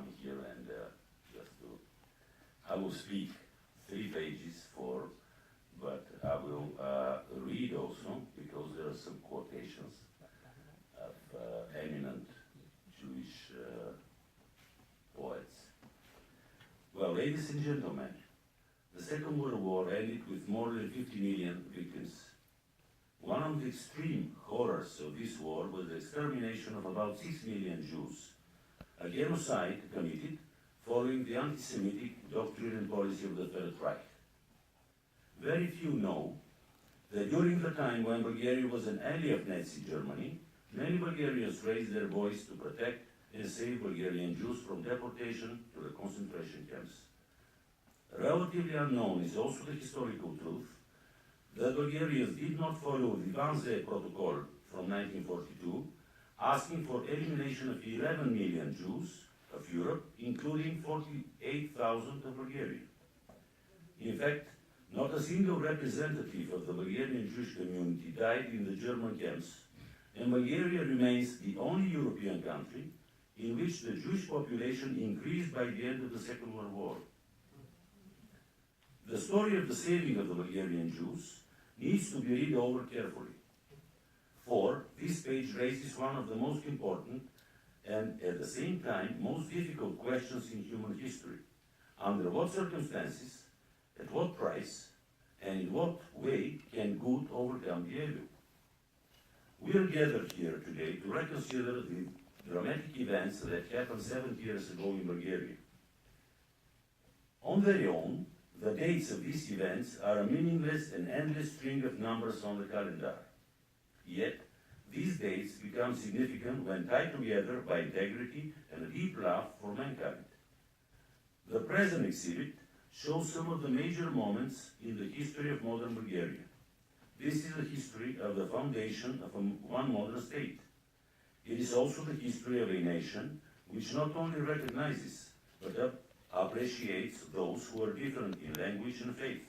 coming here and I will speak 3 pages, 4, but I will read also, because there are some quotations of eminent Jewish poets. Well, ladies and gentlemen, the Second World War ended with more than 50 million victims. One of the extreme horrors of this war was the extermination of about 6 million Jews, a genocide committed following the anti-Semitic doctrine and policy of the Third Reich. Very few know that during the time when Bulgaria was an ally of Nazi Germany, many Bulgarians raised their voice to protect and save Bulgarian Jews from deportation to the concentration camps. Relatively unknown is also the historical truth that Bulgarians did not follow the Wannsee Protocol from 1942, asking for elimination of 11 million Jews of Europe, including 48,000 of Bulgaria. In fact, not a single representative of the Bulgarian Jewish community died in the German camps, and Bulgaria remains the only European country in which the Jewish population increased by the end of the Second World War. The story of the saving of the Bulgarian Jews needs to be read over carefully, for this page raises one of the most important and at the same time most difficult questions in human history. Under what circumstances, at what price, and in what way can good overcome the evil? We are gathered here today to reconsider the dramatic events that happened 70 years ago in Bulgaria. On their own, the dates of these events are a meaningless and endless string of numbers on the calendar. Yet, these dates become significant when tied together by integrity and a deep love for mankind. The present exhibit shows some of the major moments in the history of modern Bulgaria. This is the history of the foundation of one modern state. It is also the history of a nation which not only recognizes, but appreciates those who are different in language and faith,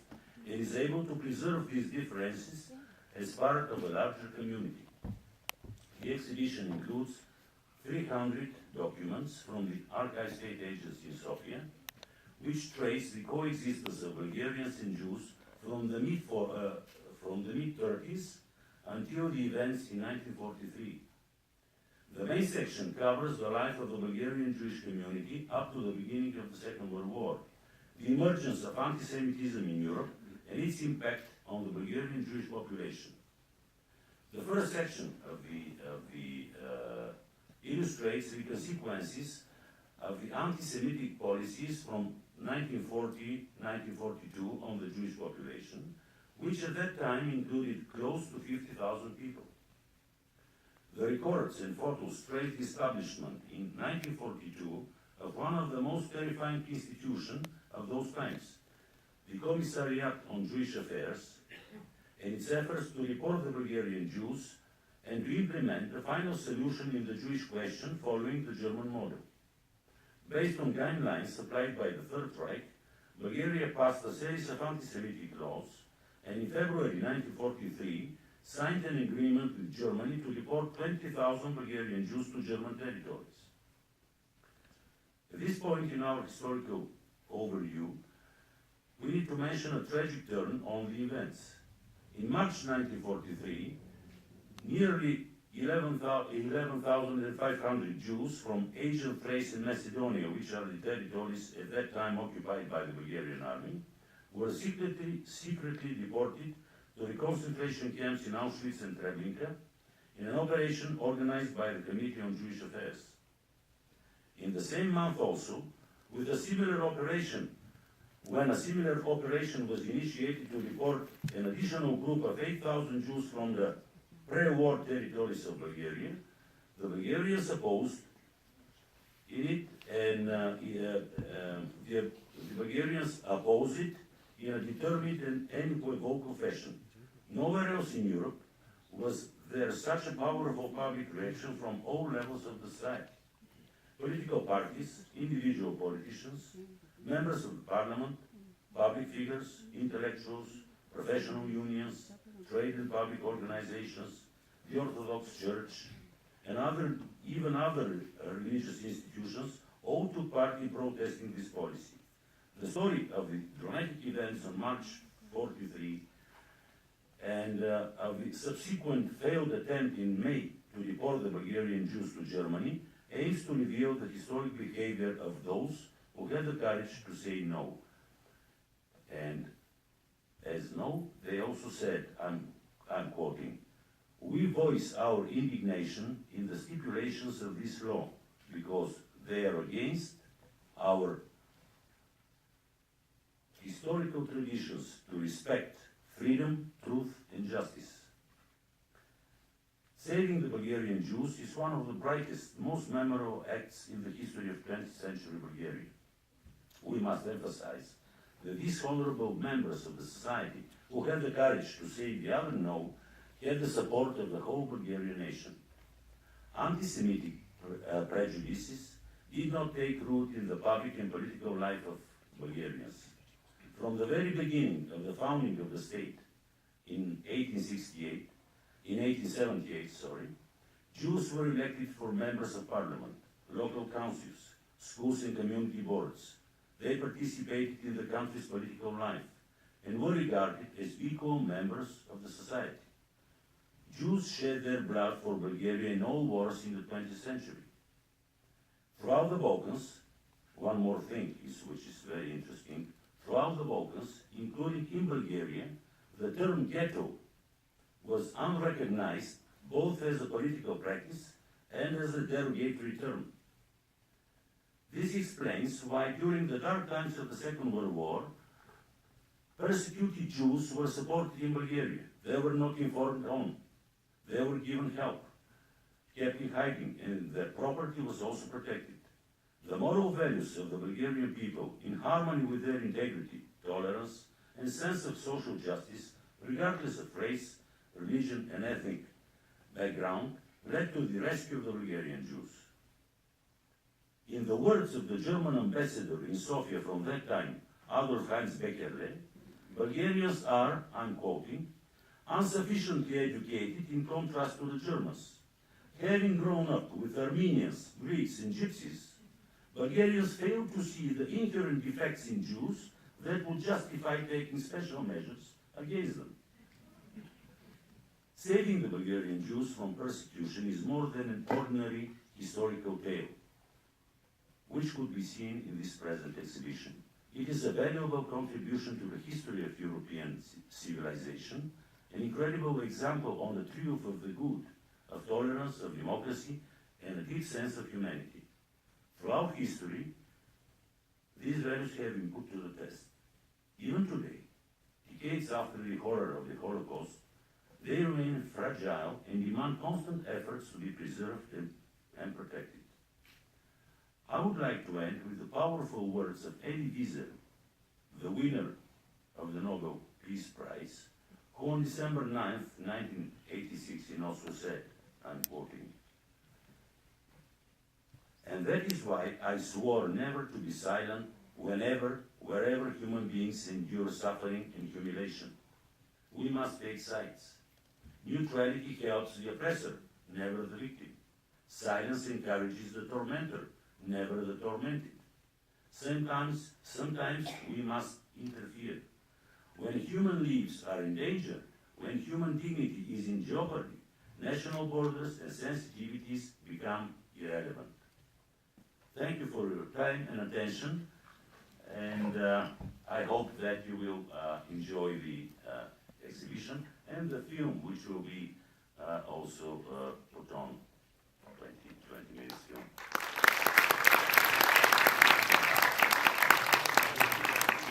and is able to preserve these differences as part of a larger community. The exhibition includes 300 documents from the Archive State Agency in Sofia, which trace the coexistence of Bulgarians and Jews from the mid-30s until the events in 1943. The main section covers the life of the Bulgarian Jewish community up to the beginning of the Second World War, the emergence of anti-Semitism in Europe, and its impact on the Bulgarian Jewish population. The first section of the illustrates the consequences of the anti-Semitic policies from 1940-1942 on the Jewish population, which at that time included close to 50,000 people. The records and photos trace the establishment in 1942 of one of the most terrifying institutions of those times, the Commissariat on Jewish Affairs, and its efforts to report the Bulgarian Jews and to implement a final solution in the Jewish question following the German model. Based on guidelines supplied by the Third Reich, Bulgaria passed a series of anti-Semitic laws, and in February 1943, signed an agreement with Germany to deport 20,000 Bulgarian Jews to German territories. At this point in our historical overview, we need to mention a tragic turn on the events. In March 1943, nearly 11,500 Jews from Asian Thrace and Macedonia, which are the territories at that time occupied by the Bulgarian army, were secretly deported to the concentration camps in Auschwitz and Treblinka in an operation organized by the Committee on Jewish Affairs. In the same month also, when a similar operation was initiated to deport an additional group of 8,000 Jews from the pre-war territories of Bulgaria, the Bulgarians opposed it, and the Bulgarians opposed it in a determined and unequivocal fashion. Nowhere else in Europe was there such a powerful public reaction from all levels of the society. Political parties, individual politicians, members of the parliament, public figures, intellectuals, professional unions, trade and public organizations, the Orthodox Church, and even other religious institutions all took part party protesting this policy. The story of the dramatic events on March 43 and of the subsequent failed attempt in May to deport the Bulgarian Jews to Germany aims to reveal the historic behavior of those who had the courage to say no. And as no, they also said, I'm quoting, "We voice our indignation in the stipulations of this law because they are against our historical traditions to respect freedom, truth, and justice." Saving the Bulgarian Jews is one of the brightest, most memorable acts in the history of 20th century Bulgaria. We must emphasize that these honorable members of the society who had the courage to say the other no had the support of the whole Bulgarian nation. Anti-Semitic prejudices did not take root in the public and political life of Bulgarians. From the very beginning of the founding of the state in 1878, Jews were elected for members of parliament, local councils, schools and community boards. They participated in the country's political life and were regarded as equal members of the society. Jews shed their blood for Bulgaria in all wars in the 20th century. Throughout the Balkans, one more thing which is very interesting, throughout the Balkans, including in Bulgaria, the term ghetto was unrecognized both as a political practice and as a derogatory term. This explains why during the dark times of the Second World War, persecuted Jews were supported in Bulgaria. They were not informed on. They were given help, kept in hiding, and their property was also protected. The moral values of the Bulgarian people, in harmony with their integrity, tolerance, and sense of social justice, regardless of race, religion, and ethnic background, led to the rescue of the Bulgarian Jews. In the words of the German ambassador in Sofia from that time, Adolf Heinz Beckerle, Bulgarians are, I'm quoting, insufficiently educated in contrast to the Germans. Having grown up with Armenians, Greeks, and Gypsies, Bulgarians fail to see the inherent defects in Jews that would justify taking special measures against them. Saving the Bulgarian Jews from persecution is more than an ordinary historical tale, which could be seen in this present exhibition. It is a valuable contribution to the history of European civilization, an incredible example on the triumph of the good, of tolerance, of democracy, and a deep sense of humanity. Throughout history, these values have been put to the test. Even today, decades after the horror of the Holocaust, they remain fragile and demand constant efforts to be preserved and protected. I would like to end with the powerful words of Elie Wiesel, the winner of the Nobel Peace Prize, who on December 9, 1986 in Oslo said, I'm quoting, "And that is why I swore never to be silent whenever, wherever human beings endure suffering and humiliation. We must take sides. Neutrality helps the oppressor, never the victim. Silence encourages the tormentor, never the tormented. Sometimes we must interfere. When human lives are in danger, when human dignity is in jeopardy, national borders and sensitivities become irrelevant." Thank you for your time and attention, and I hope that you will enjoy the exhibition and the film, which will be also put on 20 minutes